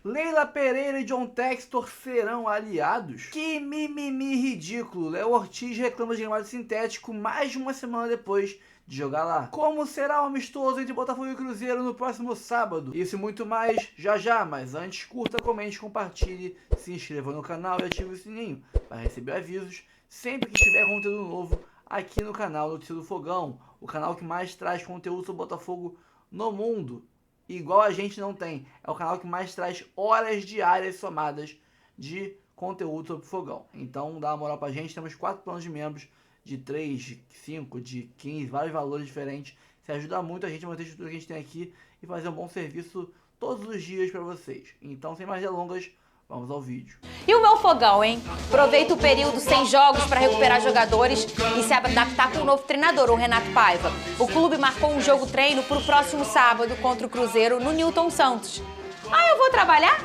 Leila Pereira e John Textor serão aliados? Que mimimi ridículo. Léo Ortiz reclama de gramado sintético mais de uma semana depois de jogar lá. Como será o amistoso entre Botafogo e Cruzeiro no próximo sábado? Isso e muito mais já, mas antes curta, comente, compartilhe, se inscreva no canal e ative o sininho para receber avisos sempre que tiver conteúdo novo aqui no canal Notícia do Fogão, o canal que mais traz conteúdo sobre Botafogo no mundo. Igual a gente não tem, é o canal que mais traz horas diárias somadas de conteúdo sobre o Fogão. Então dá uma moral pra gente, temos 4 planos de membros, de 3, de 5, de 15, vários valores diferentes. Isso ajuda muito a gente a manter a estrutura que a gente tem aqui e fazer um bom serviço todos os dias pra vocês. Então, sem mais delongas, vamos ao vídeo. E o meu fogão, hein? Aproveita o período sem jogos para recuperar jogadores e se adaptar com o novo treinador, o Renato Paiva. O clube marcou um jogo treino para o próximo sábado contra o Cruzeiro no Newton Santos. Eu vou trabalhar?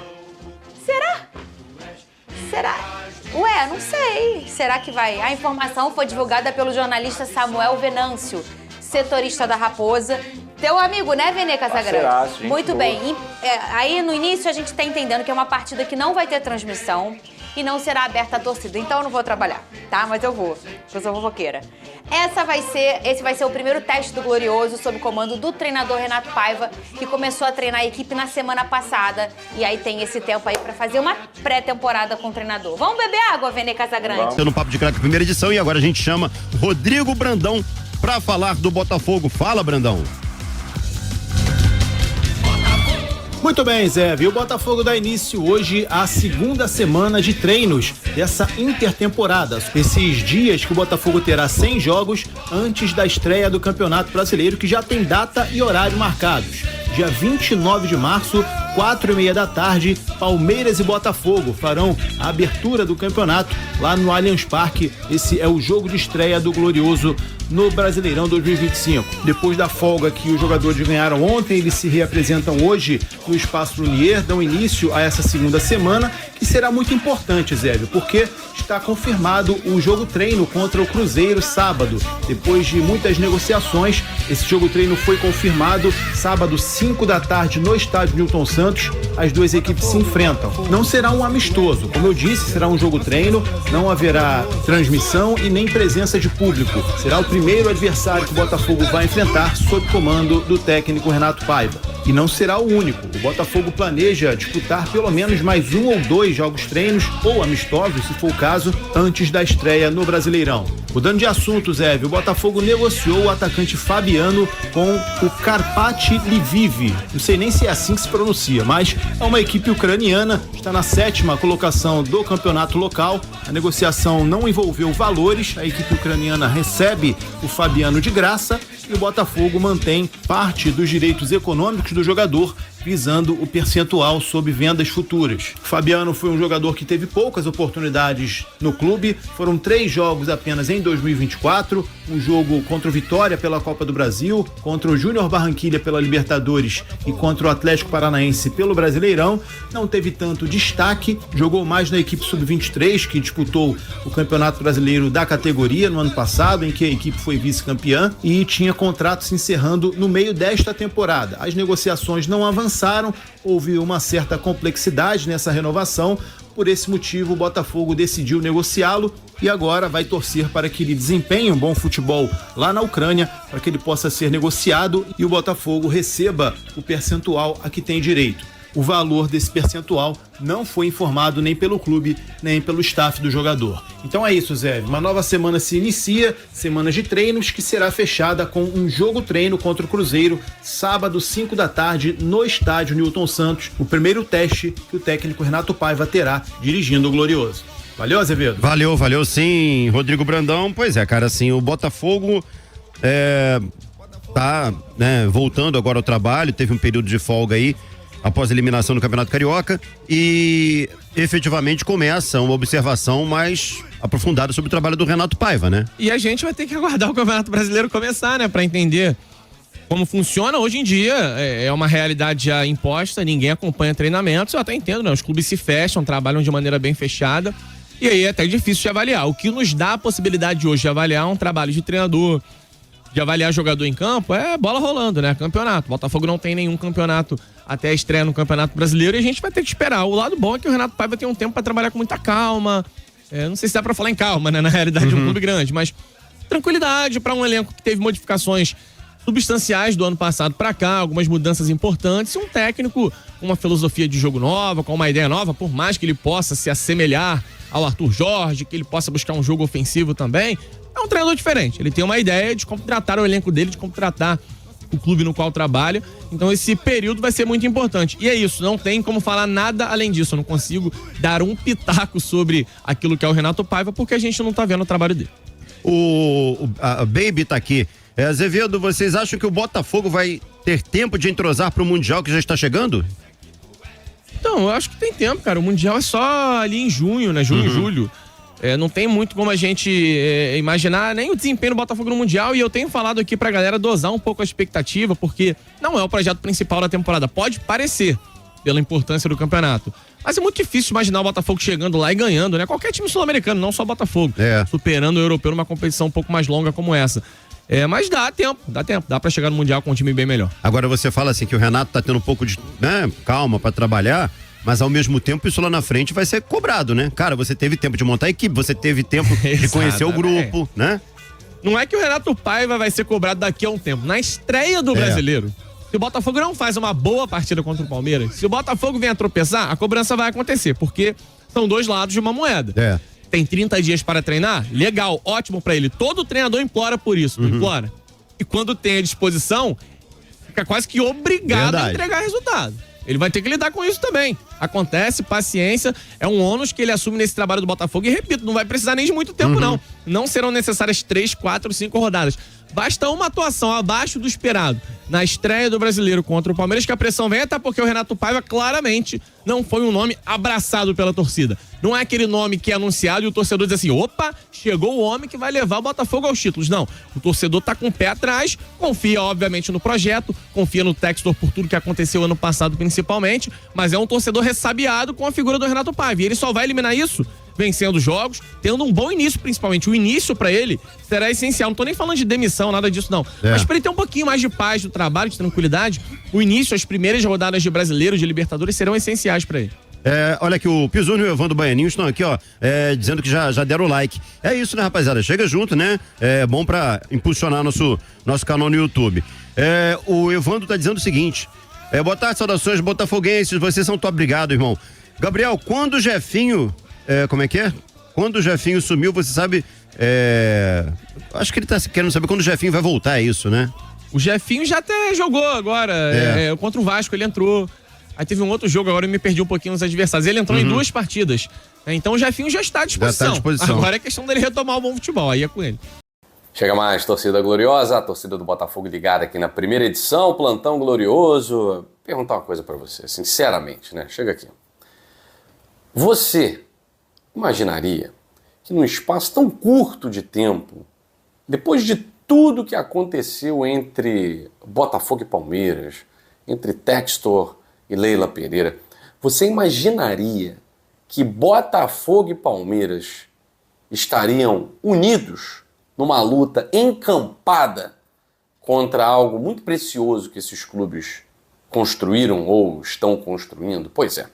Será? Ué, não sei. Será que vai? A informação foi divulgada pelo jornalista Samuel Venâncio, setorista da Raposa. Teu amigo, né, Vene Casagrande? Muito bem. Aí, no início, a gente tá entendendo que é uma partida que não vai ter transmissão e não será aberta à torcida. Então, eu não vou trabalhar, tá? Mas eu vou. Eu sou fofoqueira. Esse vai ser o primeiro teste do Glorioso sob o comando do treinador Renato Paiva, que começou a treinar a equipe na semana passada. E aí tem esse tempo aí pra fazer uma pré-temporada com o treinador. Vamos beber água, Vene Casagrande? No Papo de Craque, primeira edição, e agora a gente chama Rodrigo Brandão pra falar do Botafogo. Fala, Brandão. Muito bem, Zé. E o Botafogo dá início hoje à segunda semana de treinos dessa intertemporada. Esses dias que o Botafogo terá 100 jogos antes da estreia do Campeonato Brasileiro, que já tem data e horário marcados. Dia 29 de março, 4h30 da tarde, Palmeiras e Botafogo farão a abertura do campeonato lá no Allianz Parque. Esse é o jogo de estreia do Glorioso no Brasileirão 2025. Depois da folga que os jogadores ganharam ontem, eles se reapresentam hoje no Espaço Lunier, dão início a essa segunda semana, que será muito importante, Zébio, porque está confirmado o jogo treino contra o Cruzeiro sábado. Depois de muitas negociações, esse jogo treino foi confirmado sábado, 5 da tarde, no estádio Newton Santos. As duas equipes se enfrentam. Não será um amistoso, como eu disse, será um jogo treino, não haverá transmissão e nem presença de público. Será o primeiro adversário que o Botafogo vai enfrentar sob comando do técnico Renato Paiva. E não será o único. O Botafogo planeja disputar pelo menos mais 1 ou 2 jogos treinos ou amistosos, se for o caso, antes da estreia no Brasileirão. Mudando de assunto, Zé, o Botafogo negociou o atacante Fabiano com o Karpat Lviv. Não sei nem se é assim que se pronuncia, mas é uma equipe ucraniana, está na 7ª colocação do campeonato local. A negociação não envolveu valores, a equipe ucraniana recebe o Fabiano de graça e o Botafogo mantém parte dos direitos econômicos do jogador, visando o percentual sobre vendas futuras. O Fabiano foi um jogador que teve poucas oportunidades no clube, foram 3 jogos apenas em 2024, um jogo contra o Vitória pela Copa do Brasil, contra o Júnior Barranquilla pela Libertadores e contra o Atlético Paranaense pelo Brasileirão. Não teve tanto destaque, jogou mais na equipe sub-23, que disputou o Campeonato Brasileiro da categoria no ano passado, em que a equipe foi vice-campeã, e tinha contrato se encerrando no meio desta temporada. As negociações não avançaram, houve uma certa complexidade nessa renovação. Por esse motivo, o Botafogo decidiu negociá-lo e agora vai torcer para que ele desempenhe um bom futebol lá na Ucrânia, para que ele possa ser negociado e o Botafogo receba o percentual a que tem direito. O valor desse percentual não foi informado nem pelo clube, nem pelo staff do jogador. Então é isso, Zé. Uma nova semana se inicia, semana de treinos, que será fechada com um jogo treino contra o Cruzeiro, sábado, 5 da tarde, no estádio Newton Santos, o primeiro teste que o técnico Renato Paiva terá dirigindo o Glorioso. Valeu, Azevedo? Valeu sim, Rodrigo Brandão. Pois é, cara, assim, o Botafogo tá, né, voltando agora ao trabalho, teve um período de folga aí, após a eliminação do Campeonato Carioca, e efetivamente começa uma observação mais aprofundada sobre o trabalho do Renato Paiva, né? E a gente vai ter que aguardar o Campeonato Brasileiro começar, né? Pra entender como funciona. Hoje em dia é uma realidade já imposta, ninguém acompanha treinamentos, eu até entendo, né? Os clubes se fecham, trabalham de maneira bem fechada, e aí é até difícil de avaliar. O que nos dá a possibilidade hoje de avaliar um trabalho de treinador, de avaliar jogador em campo é bola rolando, né? Campeonato. O Botafogo não tem nenhum campeonato até a estreia no Campeonato Brasileiro e a gente vai ter que esperar. O lado bom é que o Renato Paiva tem um tempo para trabalhar com muita calma. Não sei se dá para falar em calma, né? Na realidade é um clube grande, mas tranquilidade para um elenco que teve modificações substanciais do ano passado para cá, algumas mudanças importantes, e um técnico com uma filosofia de jogo nova, com uma ideia nova, por mais que ele possa se assemelhar ao Arthur Jorge, que ele possa buscar um jogo ofensivo também, é um treinador diferente. Ele tem uma ideia de como tratar o elenco dele, de como tratar o clube no qual trabalha. Então esse período vai ser muito importante. E é isso, não tem como falar nada além disso. Eu não consigo dar um pitaco sobre aquilo que é o Renato Paiva, porque a gente não tá vendo o trabalho dele. A Baby tá aqui. Azevedo, vocês acham que o Botafogo vai ter tempo de entrosar pro Mundial que já está chegando? Então, eu acho que tem tempo, cara. O Mundial é só ali em junho, né? Junho, julho. Não tem muito como a gente imaginar nem o desempenho do Botafogo no Mundial, e eu tenho falado aqui pra galera dosar um pouco a expectativa, porque não é o projeto principal da temporada. Pode parecer, pela importância do campeonato. Mas é muito difícil imaginar o Botafogo chegando lá e ganhando, né? Qualquer time sul-americano, não só o Botafogo. Superando o europeu numa competição um pouco mais longa como essa. Mas dá tempo. Dá pra chegar no Mundial com um time bem melhor. Agora você fala assim que o Renato tá tendo um pouco de calma pra trabalhar, mas ao mesmo tempo isso lá na frente vai ser cobrado, né? Cara, você teve tempo de montar a equipe, você teve tempo de conhecer o grupo, né? Não é que o Renato Paiva vai ser cobrado daqui a um tempo. Na estreia do Brasileiro, se o Botafogo não faz uma boa partida contra o Palmeiras, se o Botafogo vem a tropeçar, a cobrança vai acontecer, porque são dois lados de uma moeda. Tem 30 dias para treinar? Legal, ótimo pra ele. Todo treinador implora por isso, não implora? E quando tem a disposição, fica quase que obrigado a entregar resultado. Ele vai ter que lidar com isso também. Acontece, paciência, é um ônus que ele assume nesse trabalho do Botafogo e, repito, não vai precisar nem de muito tempo, não. Não serão necessárias 3, 4, 5 rodadas. Basta uma atuação abaixo do esperado na estreia do Brasileiro contra o Palmeiras, que a pressão vem, até porque o Renato Paiva claramente não foi um nome abraçado pela torcida. Não é aquele nome que é anunciado e o torcedor diz assim, opa, chegou o homem que vai levar o Botafogo aos títulos. Não, o torcedor tá com o pé atrás, confia obviamente no projeto, confia no Textor por tudo que aconteceu ano passado principalmente, mas é um torcedor ressabiado com a figura do Renato Paiva, e ele só vai eliminar isso vencendo jogos, tendo um bom início, principalmente. O início pra ele será essencial. Não tô nem falando de demissão, nada disso, não. Mas pra ele ter um pouquinho mais de paz do trabalho, de tranquilidade, o início, as primeiras rodadas de Brasileiro, de Libertadores, serão essenciais pra ele. Olha aqui, o Pizuno e o Evandro Baianinho estão aqui, ó, dizendo que já deram o like. É isso, né, rapaziada? Chega junto, né? É bom pra impulsionar nosso canal no YouTube. O Evandro tá dizendo o seguinte, boa tarde, saudações botafoguenses, vocês são top, obrigado, irmão. Gabriel, quando o Jefinho... como é que é? Quando o Jefinho sumiu, você sabe... acho que ele tá querendo saber quando o Jefinho vai voltar, é isso, né? O Jefinho já até jogou agora, contra o Vasco ele entrou. Aí teve um outro jogo, agora eu me perdi um pouquinho nos adversários. Ele entrou em 2 partidas. Então o Jefinho já está à disposição. Agora é questão dele retomar o bom futebol, aí é com ele. Chega mais, torcida gloriosa, a torcida do Botafogo ligada aqui na primeira edição, plantão glorioso. Perguntar uma coisa pra você, sinceramente, né? Chega aqui. Você imaginaria que num espaço tão curto de tempo, depois de tudo que aconteceu entre Botafogo e Palmeiras, entre Textor e Leila Pereira, você imaginaria que Botafogo e Palmeiras estariam unidos numa luta encampada contra algo muito precioso que esses clubes construíram ou estão construindo? Pois é.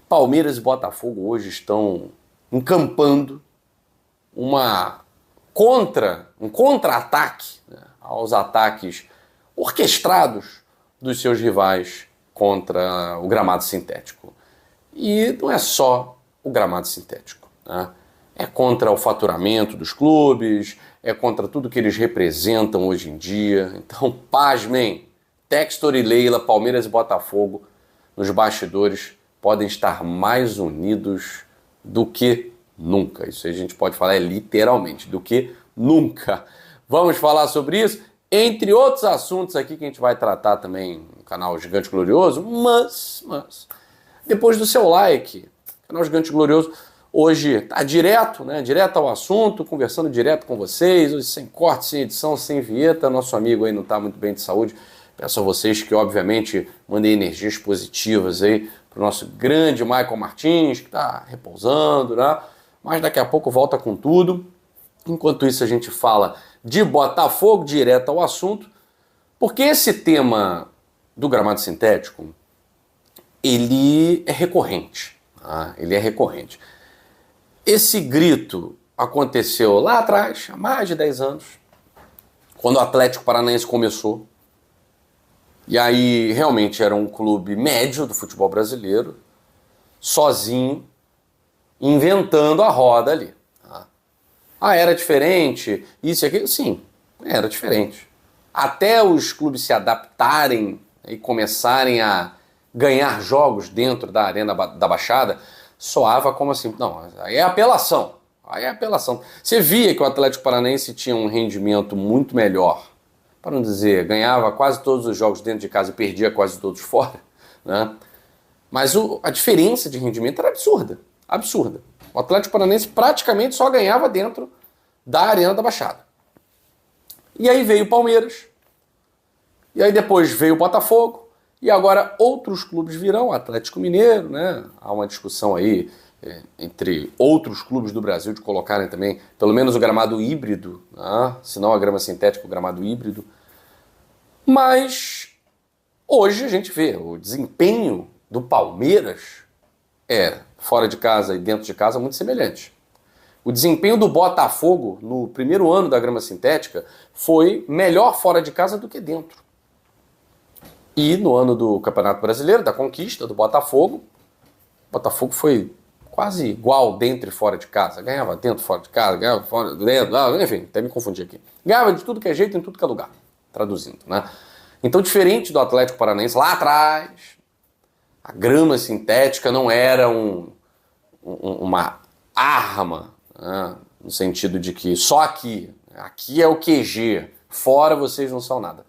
Palmeiras e Botafogo hoje estão encampando um contra-ataque, né, aos ataques orquestrados dos seus rivais contra o gramado sintético. E não é só o gramado sintético, né? É contra o faturamento dos clubes, é contra tudo que eles representam hoje em dia. Então, pasmem, Textor e Leila, Palmeiras e Botafogo, nos bastidores, podem estar mais unidos do que nunca. Isso a gente pode falar literalmente, do que nunca. Vamos falar sobre isso, entre outros assuntos aqui que a gente vai tratar também no canal Gigante Glorioso, mas depois do seu like, canal Gigante Glorioso hoje tá direto, né? Direto ao assunto, conversando direto com vocês, hoje sem corte, sem edição, sem vinheta. Nosso amigo aí não tá muito bem de saúde. Peço a vocês que, obviamente, mandem energias positivas aí pro nosso grande Michael Martins, que tá repousando, né? Mas daqui a pouco volta com tudo. Enquanto isso, a gente fala de Botafogo, direto ao assunto, porque esse tema do gramado sintético, ele é recorrente. Tá? Ele é recorrente. Esse grito aconteceu lá atrás, há mais de 10 anos, quando o Atlético Paranaense começou. E aí realmente era um clube médio do futebol brasileiro, sozinho, inventando a roda ali. Era diferente, isso e aquilo? Sim, era diferente. Até os clubes se adaptarem e começarem a ganhar jogos dentro da Arena da Baixada, soava como assim, não, aí é apelação. Aí é apelação. Você via que o Atlético Paranaense tinha um rendimento muito melhor, para não dizer, ganhava quase todos os jogos dentro de casa e perdia quase todos fora, né? Mas a diferença de rendimento era absurda, absurda. O Atlético Paranaense praticamente só ganhava dentro da Arena da Baixada. E aí veio o Palmeiras, e aí depois veio o Botafogo, e agora outros clubes virão, o Atlético Mineiro, né? Há uma discussão aí entre outros clubes do Brasil de colocarem também, pelo menos o gramado híbrido, né? Se não a grama sintética, o gramado híbrido. Mas hoje a gente vê o desempenho do Palmeiras fora de casa e dentro de casa muito semelhante. O desempenho do Botafogo no primeiro ano da grama sintética foi melhor fora de casa do que dentro. E no ano do Campeonato Brasileiro, da conquista do Botafogo, o Botafogo foi quase igual dentro e fora de casa. Ganhava dentro, fora de casa, ganhava fora, dentro, enfim, até me confundi aqui. Ganhava de tudo que é jeito, em tudo que é lugar, traduzindo, né? Então, diferente do Atlético Paranaense, lá atrás, a grama sintética não era uma arma, né? No sentido de que só aqui é o QG, fora vocês não são nada.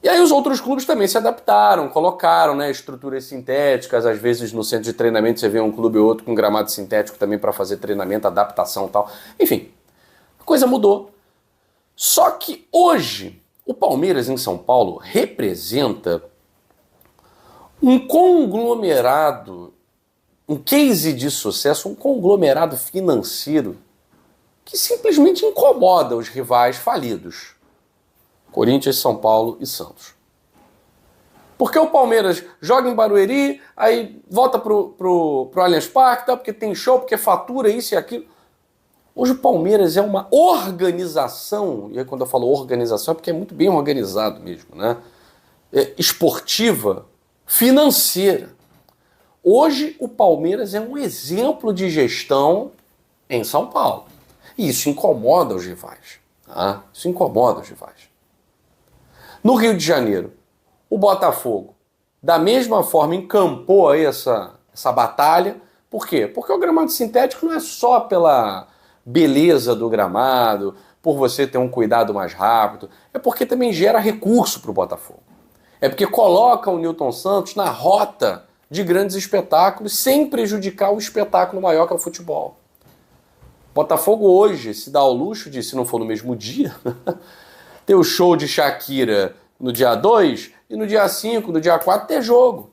E aí os outros clubes também se adaptaram, colocaram, né, estruturas sintéticas, às vezes no centro de treinamento você vê um clube ou outro com gramado sintético também para fazer treinamento, adaptação e tal. Enfim, a coisa mudou. Só que hoje o Palmeiras em São Paulo representa um conglomerado, um case de sucesso, um conglomerado financeiro que simplesmente incomoda os rivais falidos. Corinthians, São Paulo e Santos. Porque o Palmeiras joga em Barueri, aí volta pro Allianz Parque, tá? Porque tem show, porque fatura isso e aquilo. Hoje o Palmeiras é uma organização, e aí quando eu falo organização é porque é muito bem organizado mesmo, né? Esportiva, financeira. Hoje o Palmeiras é um exemplo de gestão em São Paulo. E isso incomoda os rivais. Tá? Isso incomoda os rivais. No Rio de Janeiro, o Botafogo, da mesma forma, encampou aí essa batalha. Por quê? Porque o gramado sintético não é só pela beleza do gramado, por você ter um cuidado mais rápido, é porque também gera recurso para o Botafogo. É porque coloca o Nilton Santos na rota de grandes espetáculos sem prejudicar o espetáculo maior que é o futebol. Botafogo hoje se dá ao luxo de, se não for no mesmo dia, ter o show de Shakira no dia 2 e no dia 5, no dia 4 ter jogo.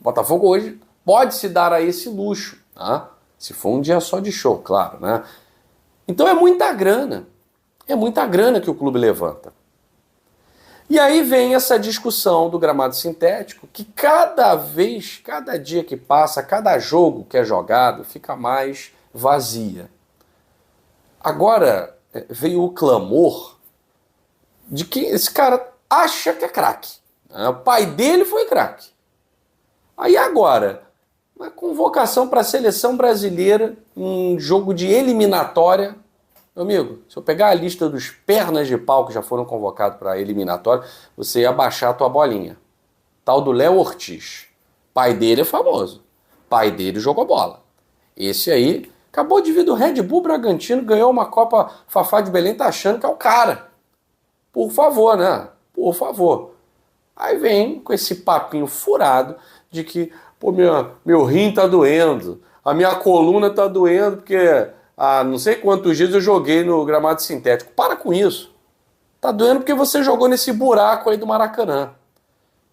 Botafogo hoje pode se dar a esse luxo, tá? Se for um dia só de show, claro, né? Então é muita grana que o clube levanta. E aí vem essa discussão do gramado sintético, que cada dia que passa, cada jogo que é jogado, fica mais vazia. Agora veio o clamor de que esse cara acha que é craque. O pai dele foi craque. Aí agora, uma convocação para a seleção brasileira, um jogo de eliminatória. Meu amigo, se eu pegar a lista dos pernas de pau que já foram convocados para a eliminatória, você ia baixar a tua bolinha. Tal do Léo Ortiz. Pai dele é famoso. Pai dele jogou bola. Esse aí acabou de vir do Red Bull Bragantino, ganhou uma Copa Fafá de Belém, tá achando que é o cara. Por favor, né? Por favor. Aí vem com esse papinho furado de que, pô, meu rim tá doendo, a minha coluna tá doendo porque há não sei quantos dias eu joguei no gramado sintético. Para com isso. Tá doendo porque você jogou nesse buraco aí do Maracanã.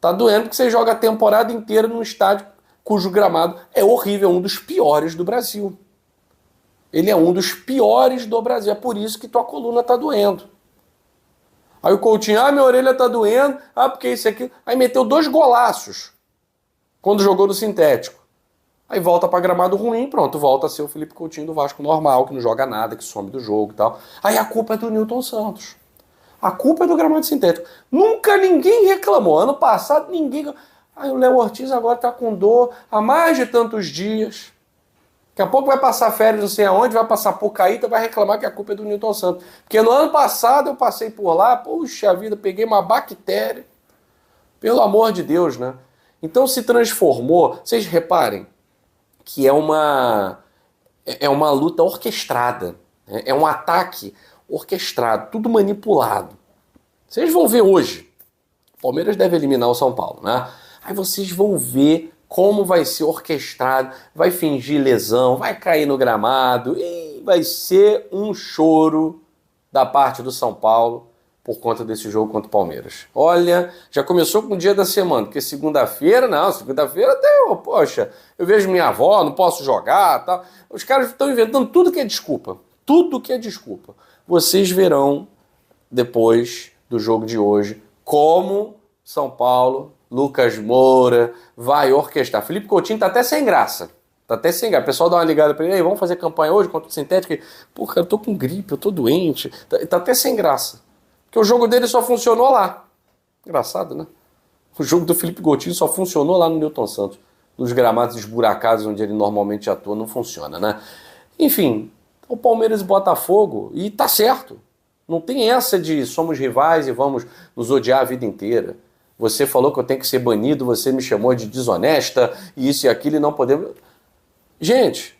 Tá doendo porque você joga a temporada inteira num estádio cujo gramado é horrível, um dos piores do Brasil. Ele é um dos piores do Brasil. É por isso que tua coluna tá doendo. Aí o Coutinho, minha orelha tá doendo, porque isso aqui. Aí meteu 2 golaços quando jogou no sintético. Aí volta pra gramado ruim, pronto, volta a ser o Felipe Coutinho do Vasco normal, que não joga nada, que some do jogo e tal. Aí a culpa é do Nilton Santos. A culpa é do gramado sintético. Nunca ninguém reclamou. Ano passado ninguém... Aí o Léo Ortiz agora tá com dor há mais de tantos dias. Daqui a pouco vai passar férias não sei aonde, vai passar por Caíta, vai reclamar que a culpa é do Nilton Santos. Porque no ano passado eu passei por lá, puxa vida, peguei uma bactéria. Pelo amor de Deus, né? Então se transformou, vocês reparem, que é uma luta orquestrada. Né? É um ataque orquestrado, tudo manipulado. Vocês vão ver hoje. O Palmeiras deve eliminar o São Paulo, né? Aí vocês vão ver como vai ser orquestrado, vai fingir lesão, vai cair no gramado e vai ser um choro da parte do São Paulo por conta desse jogo contra o Palmeiras. Olha, já começou com o dia da semana, porque segunda-feira poxa, eu vejo minha avó, não posso jogar, tal. Os caras estão inventando tudo que é desculpa. Tudo que é desculpa. Vocês verão, depois do jogo de hoje, como São Paulo, Lucas Moura, vai orquestrar. Felipe Coutinho tá até sem graça. Tá até sem graça. O pessoal dá uma ligada pra ele, vamos fazer campanha hoje contra o sintético. Pô, cara, eu tô com gripe, eu tô doente. Tá até sem graça. Porque o jogo dele só funcionou lá. Engraçado, né? O jogo do Felipe Coutinho só funcionou lá no Nilton Santos. Nos gramados esburacados onde ele normalmente atua, não funciona, né? Enfim, o Palmeiras e Botafogo, e tá certo. Não tem essa de somos rivais e vamos nos odiar a vida inteira. Você falou que eu tenho que ser banido, você me chamou de desonesta, e isso e aquilo, e não podemos... Gente,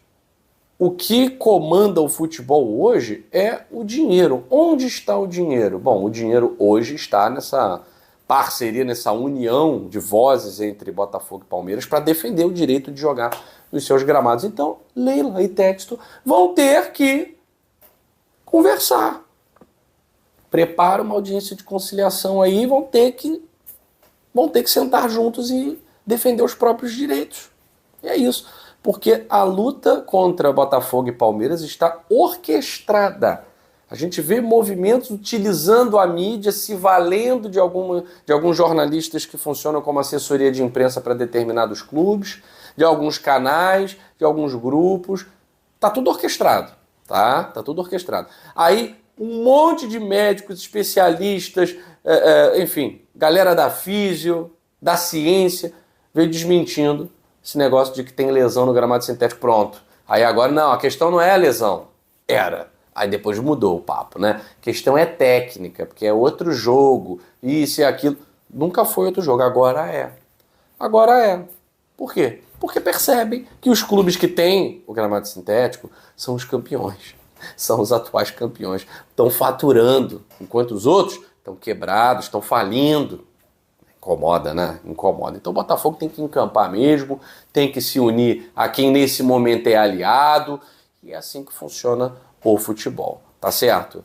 o que comanda o futebol hoje é o dinheiro. Onde está o dinheiro? Bom, o dinheiro hoje está nessa parceria, nessa união de vozes entre Botafogo e Palmeiras para defender o direito de jogar nos seus gramados. Então, Leila e Texto vão ter que conversar. Prepara uma audiência de conciliação aí, vão ter que sentar juntos e defender os próprios direitos. E é isso. Porque a luta contra Botafogo e Palmeiras está orquestrada. A gente vê movimentos utilizando a mídia, se valendo de alguns jornalistas que funcionam como assessoria de imprensa para determinados clubes, de alguns canais, de alguns grupos. Tá tudo orquestrado, tá? Tá tudo orquestrado. Aí um monte de médicos, especialistas, enfim, galera da físio, da ciência, veio desmentindo esse negócio de que tem lesão no gramado sintético. Pronto. Aí agora, não, a questão não é a lesão. Era. Aí depois mudou o papo, né? A questão é técnica, porque é outro jogo, isso e aquilo. Nunca foi outro jogo, agora é. Agora é. Por quê? Porque percebem que os clubes que têm o gramado sintético são os campeões. São os atuais campeões. Estão faturando, enquanto os outros estão quebrados, estão falindo. Incomoda, né? Incomoda. Então o Botafogo tem que encampar mesmo, tem que se unir a quem nesse momento é aliado, e é assim que funciona o futebol, tá certo?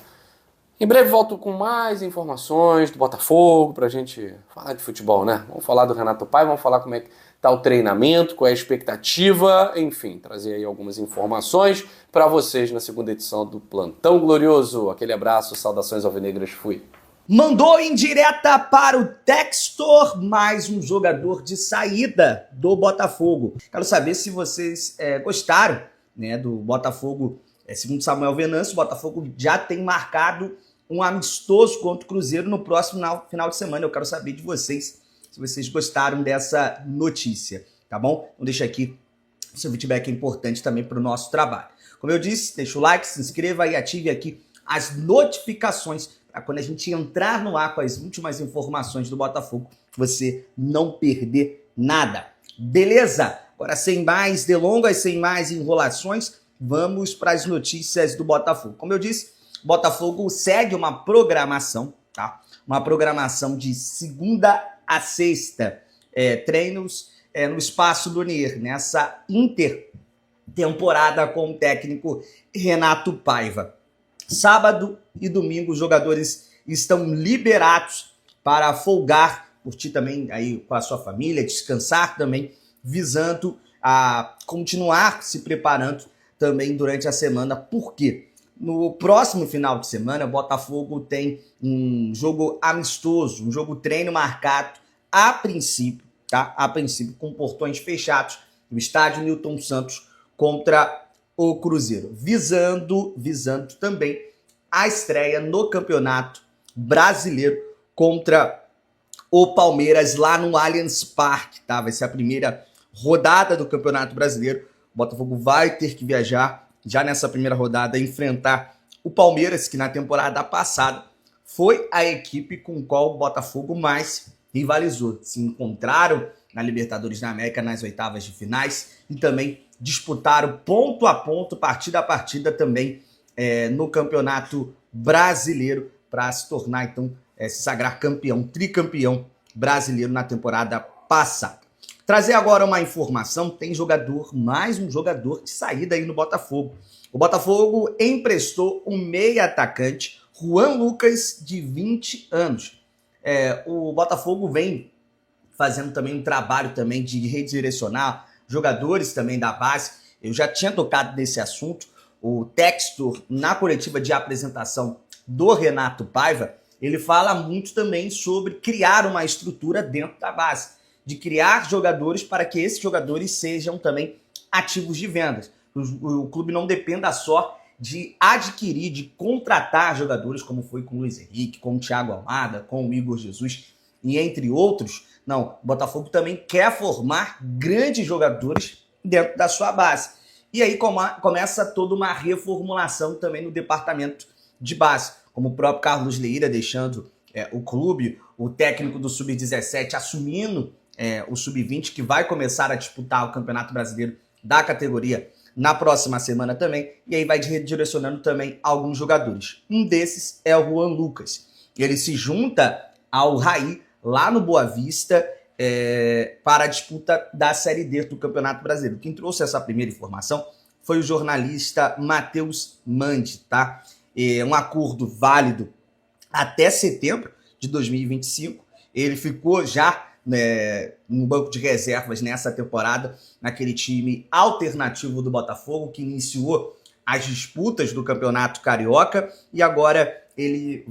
Em breve volto com mais informações do Botafogo pra gente falar de futebol, né? Vamos falar do Renato Paiva, vamos falar como é que tá o treinamento, qual é a expectativa, enfim, trazer aí algumas informações para vocês na segunda edição do Plantão Glorioso. Aquele abraço, saudações alvinegras, fui. Mandou em direta para o Textor, mais um jogador de saída do Botafogo. Quero saber se vocês gostaram, né, do Botafogo. Segundo Samuel Venâncio, o Botafogo já tem marcado um amistoso contra o Cruzeiro no próximo final de semana. Eu quero saber de vocês, se vocês gostaram dessa notícia, tá bom? Então deixa aqui, seu feedback é importante também para o nosso trabalho. Como eu disse, deixa o like, se inscreva e ative aqui as notificações para quando a gente entrar no ar com as últimas informações do Botafogo, você não perder nada. Beleza? Agora, sem mais delongas, sem mais enrolações, vamos para as notícias do Botafogo. Como eu disse, o Botafogo segue uma programação, tá? Uma programação de segunda a sexta. Treinos no Espaço Lonier, nessa intertemporada com o técnico Renato Paiva. Sábado e domingo os jogadores estão liberados para folgar, curtir também aí com a sua família, descansar também, visando a continuar se preparando também durante a semana. Por quê? No próximo final de semana, o Botafogo tem um jogo amistoso, um jogo treino marcado a princípio, tá? A princípio, com portões fechados, no estádio Newton Santos contra o Cruzeiro, visando também a estreia no Campeonato Brasileiro contra o Palmeiras lá no Allianz Parque, tá? Vai ser a primeira rodada do Campeonato Brasileiro. O Botafogo vai ter que viajar já nessa primeira rodada, enfrentar o Palmeiras, que na temporada passada foi a equipe com a qual o Botafogo mais rivalizou. Se encontraram na Libertadores da América nas oitavas de finais e também disputaram ponto a ponto, partida a partida também no Campeonato Brasileiro para se tornar, então, se sagrar campeão, tricampeão brasileiro na temporada passada. Trazer agora uma informação, tem mais um jogador de saída aí no Botafogo. O Botafogo emprestou um meia atacante, Juan Lucas, de 20 anos. O Botafogo vem fazendo também um trabalho também de redirecionar jogadores também da base. Eu já tinha tocado nesse assunto. O Textor, na coletiva de apresentação do Renato Paiva, ele fala muito também sobre criar uma estrutura dentro da base, de criar jogadores para que esses jogadores sejam também ativos de vendas. O clube não dependa só de adquirir, de contratar jogadores, como foi com o Luiz Henrique, com o Thiago Almada, com o Igor Jesus, e entre outros. Não, o Botafogo também quer formar grandes jogadores dentro da sua base. E aí começa toda uma reformulação também no departamento de base, como o próprio Carlos Leira deixando o clube, o técnico do Sub-17 assumindo o Sub-20, que vai começar a disputar o Campeonato Brasileiro da categoria na próxima semana também, e aí vai redirecionando também alguns jogadores. Um desses é o Juan Lucas. Ele se junta ao Raí, lá no Boa Vista, para a disputa da Série D do Campeonato Brasileiro. Quem trouxe essa primeira informação foi o jornalista Matheus Mandi, tá? Um acordo válido até setembro de 2025. Ele ficou já no banco de reservas nessa temporada, naquele time alternativo do Botafogo, que iniciou as disputas do Campeonato Carioca, e agora ele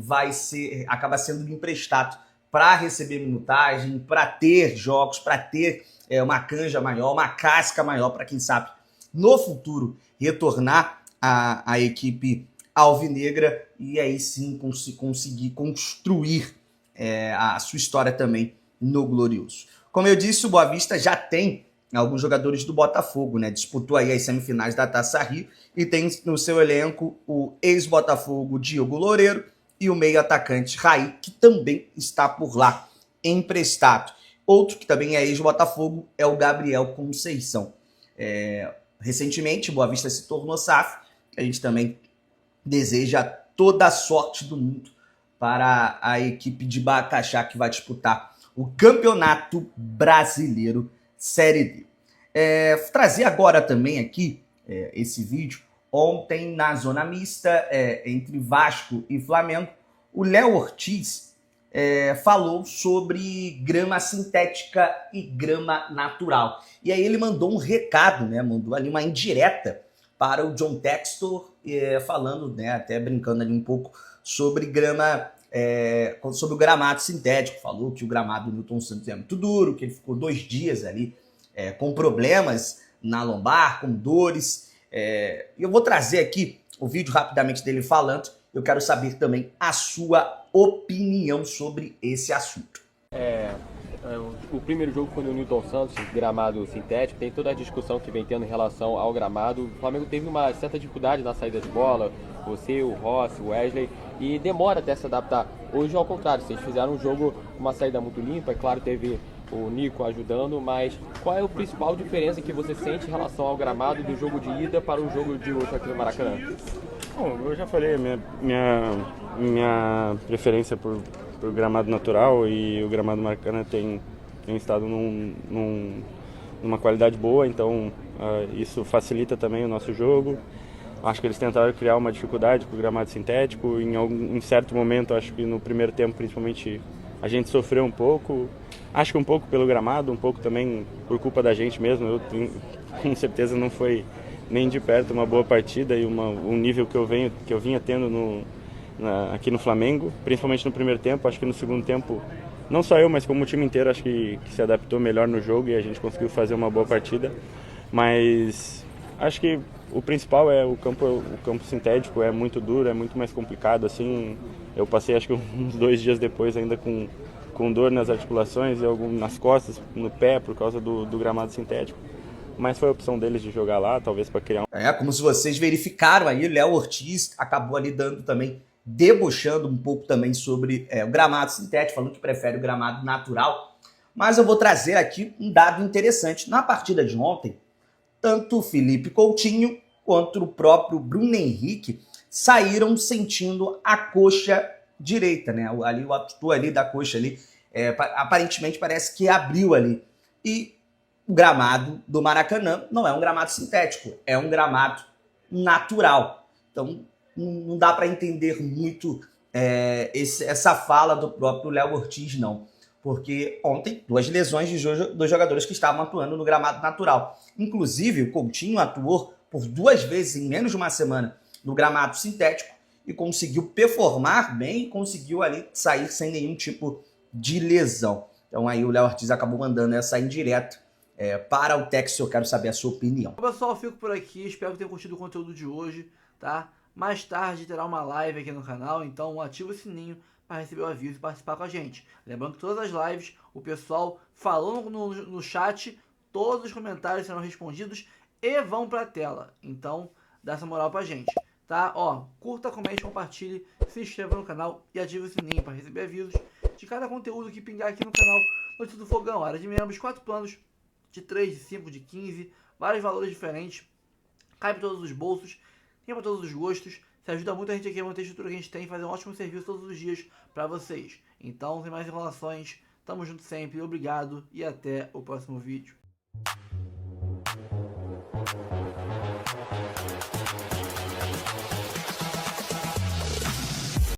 acaba sendo emprestado para receber minutagem, para ter jogos, para ter uma canja maior, uma casca maior, para quem sabe no futuro retornar à equipe alvinegra e aí sim conseguir construir a sua história também no Glorioso. Como eu disse, o Boa Vista já tem alguns jogadores do Botafogo, né? Disputou aí as semifinais da Taça Rio e tem no seu elenco o ex-Botafogo Diogo Loureiro e o meio-atacante Raí, que também está por lá, emprestado. Outro que também é ex-Botafogo é o Gabriel Conceição. Recentemente, o Boa Vista se tornou SAF. A gente também deseja toda a sorte do mundo para a equipe de Bacaxá, que vai disputar o Campeonato Brasileiro Série D. Trazer agora também aqui esse vídeo. Ontem, na zona mista, entre Vasco e Flamengo, o Léo Ortiz falou sobre grama sintética e grama natural. E aí ele mandou um recado, né? Mandou ali uma indireta para o John Textor, falando, né, até brincando ali um pouco sobre sobre o gramado sintético. Falou que o gramado do Newton Santos é muito duro, que ele ficou 2 dias ali com problemas na lombar, com dores. E eu vou trazer aqui o vídeo rapidamente dele falando. Eu quero saber também a sua opinião sobre esse assunto. O primeiro jogo foi no Newton Santos, gramado sintético. Tem toda a discussão que vem tendo em relação ao gramado. O Flamengo teve uma certa dificuldade na saída de bola, você, o Rossi, o Wesley, e demora até se adaptar. Hoje, ao contrário, vocês fizeram um jogo com uma saída muito limpa. É claro, teve o Nico ajudando, mas qual é a principal diferença que você sente em relação ao gramado do jogo de ida para o jogo de hoje aqui no Maracanã? Bom, eu já falei, minha preferência por gramado natural, e o gramado do Maracanã tem estado numa qualidade boa, então isso facilita também o nosso jogo. Acho que eles tentaram criar uma dificuldade com o gramado sintético. Em certo momento, acho que no primeiro tempo, principalmente, a gente sofreu um pouco. Acho que um pouco pelo gramado, um pouco também por culpa da gente mesmo. Com certeza não foi nem de perto uma boa partida e um nível que eu vinha tendo aqui no Flamengo, principalmente no primeiro tempo. Acho que no segundo tempo, não só eu, mas como o time inteiro, acho que se adaptou melhor no jogo e a gente conseguiu fazer uma boa partida. Mas acho que o principal é o campo sintético, é muito duro, é muito mais complicado. Assim, eu passei acho que uns 2 dias depois ainda com dor nas articulações e nas costas, no pé, por causa do gramado sintético. Mas foi a opção deles de jogar lá, talvez para criar como se vocês verificaram aí, o Léo Ortiz acabou ali debochando um pouco também sobre o gramado sintético, falando que prefere o gramado natural. Mas eu vou trazer aqui um dado interessante. Na partida de ontem, tanto o Felipe Coutinho quanto o próprio Bruno Henrique saíram sentindo a coxa direita, né? Ali, o abdutor ali da coxa ali, aparentemente parece que abriu ali. E o gramado do Maracanã não é um gramado sintético, é um gramado natural. Então não dá para entender muito essa fala do próprio Léo Ortiz, não. Porque ontem, 2 lesões de dois jogadores que estavam atuando no gramado natural. Inclusive, o Coutinho atuou por 2 vezes em menos de uma semana no gramado sintético e conseguiu performar bem e conseguiu ali sair sem nenhum tipo de lesão. Então aí o Léo Ortiz acabou mandando essa indireta para o Textor. Eu quero saber a sua opinião. Pessoal, eu fico por aqui, espero que tenham curtido o conteúdo de hoje, tá? Mais tarde terá uma live aqui no canal, então ativa o sininho para receber o aviso e participar com a gente. Lembrando que todas as lives, o pessoal falou no chat, todos os comentários serão respondidos e vão para a tela. Então, dá essa moral pra gente, tá? Ó, curta, comente, compartilhe, se inscreva no canal e ative o sininho para receber avisos de cada conteúdo que pingar aqui no canal. Notícia do Fogão, área de membros, 4 planos, de 3, de 5, de 15, vários valores diferentes, cai para todos os bolsos, tem para todos os gostos, se ajuda muito a gente aqui a manter a estrutura que a gente tem, fazer um ótimo serviço todos os dias para vocês. Então, sem mais enrolações, tamo junto sempre, obrigado e até o próximo vídeo.